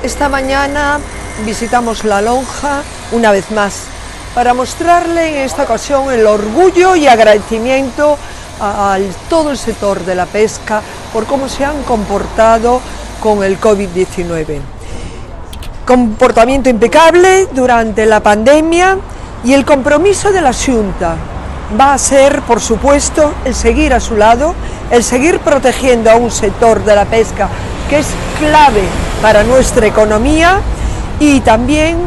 Esta mañana visitamos La Lonja una vez más para mostrarle en esta ocasión el orgullo y agradecimiento a todo el sector de la pesca por cómo se han comportado con el COVID-19. Comportamiento impecable durante la pandemia y el compromiso de la Xunta va a ser, por supuesto, el seguir a su lado, el seguir protegiendo a un sector de la pesca que es clave para nuestra economía, y también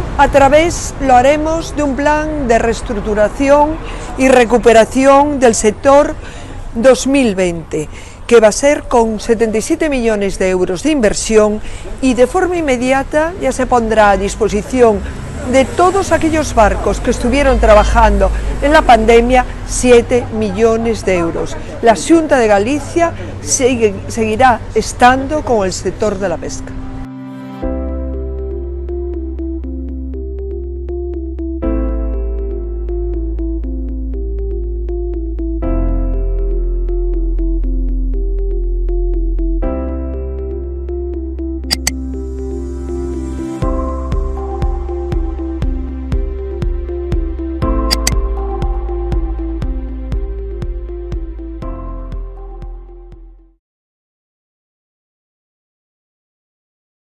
lo haremos de un plan de reestructuración y recuperación del sector 2020, que va a ser con 77 millones de euros de inversión, y de forma inmediata ya se pondrá a disposición de todos aquellos barcos que estuvieron trabajando en la pandemia 7 millones de euros. La Xunta de Galicia seguirá estando con el sector de la pesca.